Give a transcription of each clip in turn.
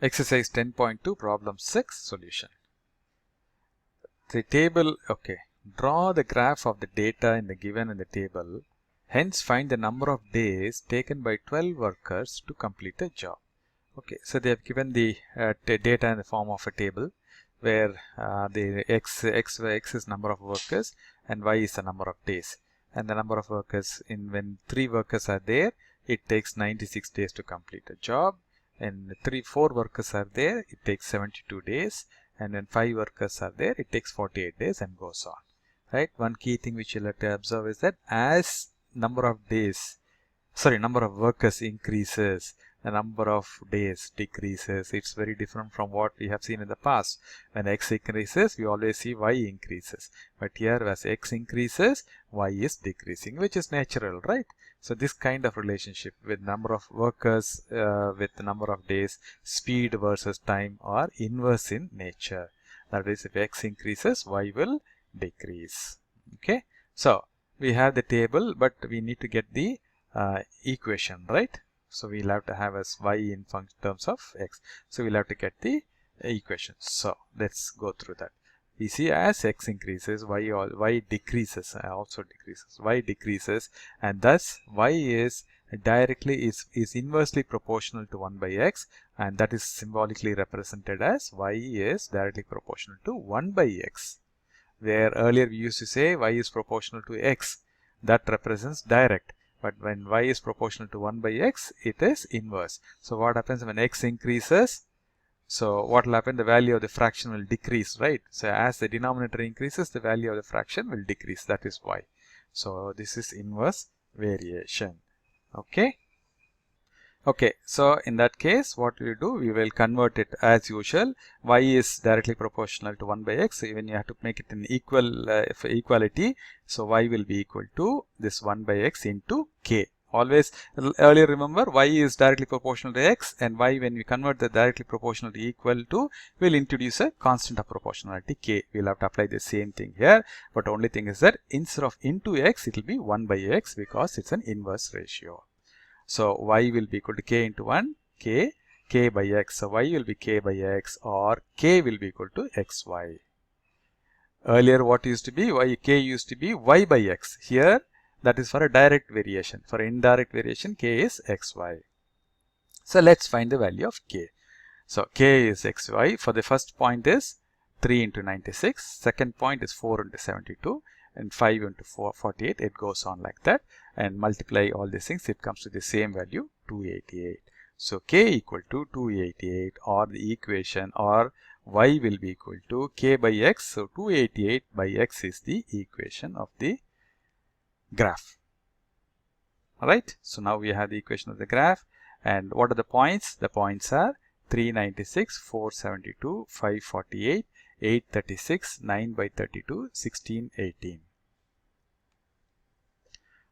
Exercise 10.2 problem 6 solution. The table, okay, draw the graph of the data given in the table, hence find the number of days taken by 12 workers to complete the job. Okay, so they have given the data in the form of a table where the x is number of workers and y is the number of days, and the number of workers when 3 workers are there, it takes 96 days to complete a job, and 4 workers are there, it takes 72 days, and when 5 workers are there, it takes 48 days, and goes on. Right? One key thing which you'll have to observe is that as number of workers increases, the number of days decreases. It's very different from what we have seen in the past. When x increases, we always see y increases. But here, as x increases, y is decreasing, which is natural, right? So this kind of relationship with number of workers with the number of days, speed versus time, are inverse in nature. That is, if x increases, y will decrease. Okay. So we have the table, but we need to get the equation, right? So we'll have to have as y in terms of x. So we'll have to get the equation. So let's go through that. We see as x increases, y decreases, also decreases. Y decreases, and thus y is inversely proportional to 1 by x, and that is symbolically represented as y is directly proportional to 1 by x. Where earlier we used to say y is proportional to x, that represents direct. But when y is proportional to 1 by x, it is inverse. So what happens when x increases? So what will happen? The value of the fraction will decrease, right? So as the denominator increases, the value of the fraction will decrease. That is y. So this is inverse variation. Okay. Okay, so in that case, what we do, we will convert it as usual. Y is directly proportional to 1 by x. So even you have to make it an equality. So y will be equal to this 1 by x into k. Always, earlier remember, y is directly proportional to x, and y, when we convert the directly proportional to equal to, we'll introduce a constant of proportionality k. We'll have to apply the same thing here, but only thing is that instead of into x, it will be 1 by x because it's an inverse ratio. So y will be equal to k into 1, k by x. So y will be k by x, or k will be equal to xy. Earlier what used to be, k used to be y by x. Here that is for a direct variation. For indirect variation, k is xy. So let's find the value of k. So k is xy. For the first point is 3 into 96. Second point is 4 into 72. And 5 into 48. It goes on like that. And multiply all these things, it comes to the same value, 288. So k equal to 288, or the equation, or y will be equal to k by x. So 288 by x is the equation of the graph. Alright, so now we have the equation of the graph. And what are the points? The points are 396, 472, 548, 836, 9 by 32, 16, 18.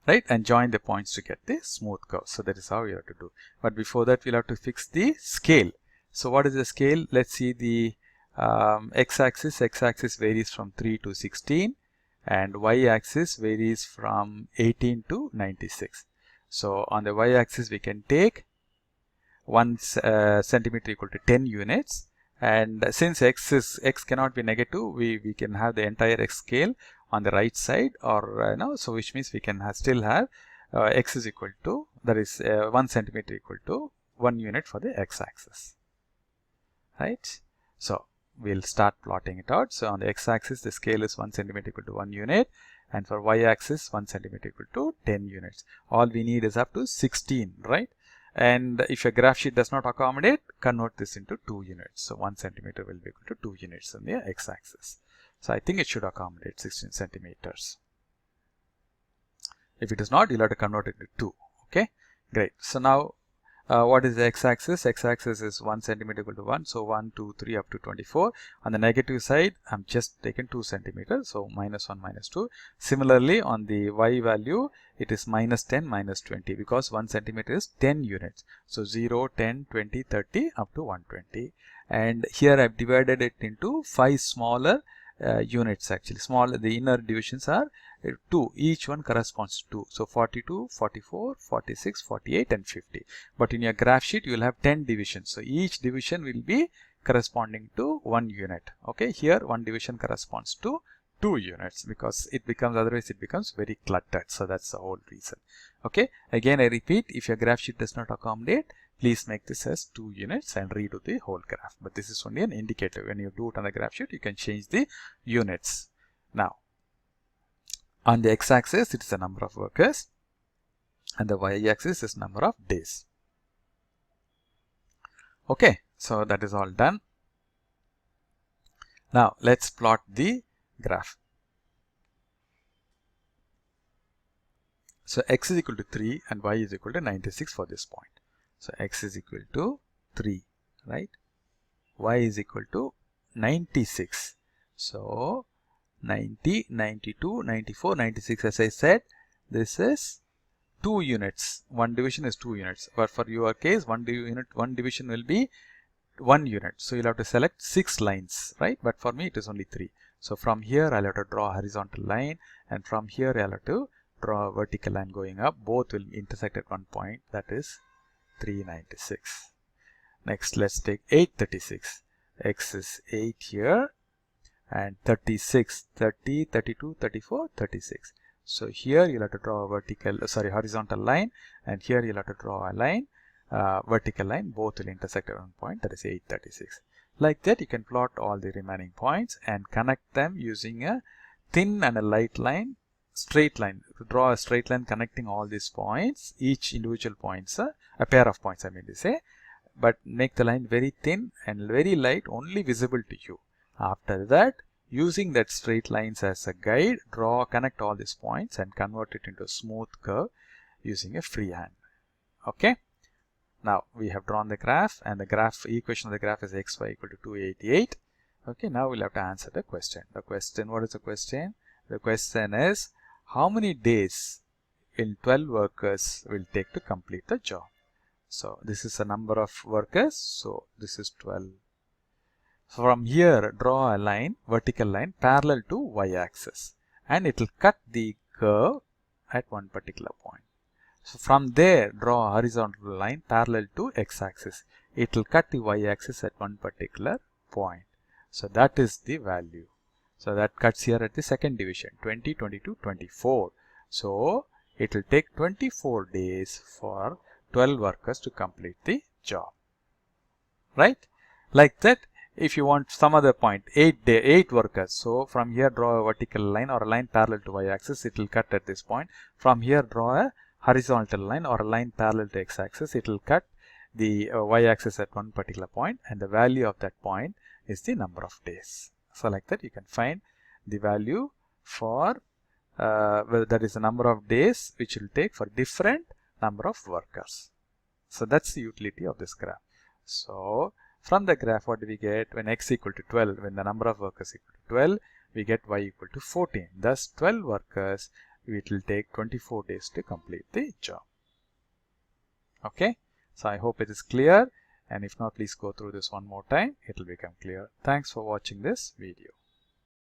Right, and join the points to get the smooth curve. So that is how we have to do. But before that, we'll have to fix the scale. So what is the scale? Let's see the x-axis. X-axis varies from 3 to 16, and y-axis varies from 18 to 96. So on the y-axis, we can take 1 centimeter equal to 10 units. And since x cannot be negative, we can have the entire x scale on the right side, or so which means we can still have x is equal to, that is 1 centimeter equal to 1 unit for the x-axis. Right? So we'll start plotting it out. So on the x-axis, the scale is 1 centimeter equal to 1 unit, and for y-axis 1 centimeter equal to 10 units. All we need is up to 16, right? And if your graph sheet does not accommodate, convert this into 2 units. So 1 centimeter will be equal to 2 units on the x-axis. So I think it should accommodate 16 centimeters. If it does not, you'll have to convert it to 2. Okay, great. So now what is the x-axis? X-axis is 1 centimeter equal to 1. So 1, 2, 3 up to 24. On the negative side, I'm just taken 2 centimeters. So minus 1, minus 2. Similarly, on the y value, it is minus 10, minus 20, because 1 centimeter is 10 units. So 0, 10, 20, 30 up to 120. And here I've divided it into 5 smaller units. Actually, the inner divisions are 2, each one corresponds to 2. So 42, 44, 46, 48 and 50. But in your graph sheet you will have 10 divisions. So each division will be corresponding to 1 unit. Okay, here one division corresponds to 2 units because it becomes, otherwise it becomes very cluttered. So that's the whole reason. Okay, again I repeat, if your graph sheet does not accommodate, please make this as 2 units and redo the whole graph. But this is only an indicator. When you do it on the graph sheet, you can change the units. Now, on the x-axis, it is the number of workers, and the y-axis is number of days. Okay, so that is all done. Now, let's plot the graph. So, x is equal to 3 and y is equal to 96 for this point. So, x is equal to 3, right? Y is equal to 96. So, 90, 92, 94, 96. As I said, this is 2 units. One division is 2 units. But for your case, one division will be 1 unit. So, you'll have to select 6 lines, right? But for me, it is only 3. So, from here, I'll have to draw a horizontal line. And from here, I'll have to draw a vertical line going up. Both will intersect at one point. That is 396. Next, let's take 836. X is 8 here and 36, 30, 32, 34, 36. So here you'll have to draw a horizontal line, and here you'll have to draw a line, vertical line. Both will intersect at one point, that is 836. Like that, you can plot all the remaining points and connect them using a thin and a light line, straight line. To draw a straight line connecting all these points, each individual points, a pair of points I mean to say, but make the line very thin and very light, only visible to you. After that, using that straight lines as a guide, connect all these points and convert it into a smooth curve using a freehand. Okay. Now we have drawn the graph, and the graph equation of the graph is xy equal to 288. Okay. Now we'll have to answer the question. What is the question? The question is, how many days will 12 workers will take to complete the job? So this is a number of workers. So this is 12. From here, draw a line, vertical line, parallel to y-axis, and it will cut the curve at one particular point. So from there, draw a horizontal line parallel to x-axis. It will cut the y-axis at one particular point. So that is the value. So that cuts here at the second division, 20, 22, 24. So it will take 24 days for 12 workers to complete the job. Right? Like that, if you want some other point, 8 workers. So from here, draw a vertical line or a line parallel to y-axis. It will cut at this point. From here, draw a horizontal line or a line parallel to x-axis. It will cut the y-axis at one particular point, and the value of that point is the number of days. So like that, you can find the value for that is the number of days which will take for different number of workers. So that's the utility of this graph. So from the graph, what do we get? When x equal to 12, when the number of workers equal to 12, we get y equal to 14. Thus 12 workers, it will take 24 days to complete the job. Okay. So I hope it is clear, and if not, please go through this one more time. It will become clear. Thanks for watching this video.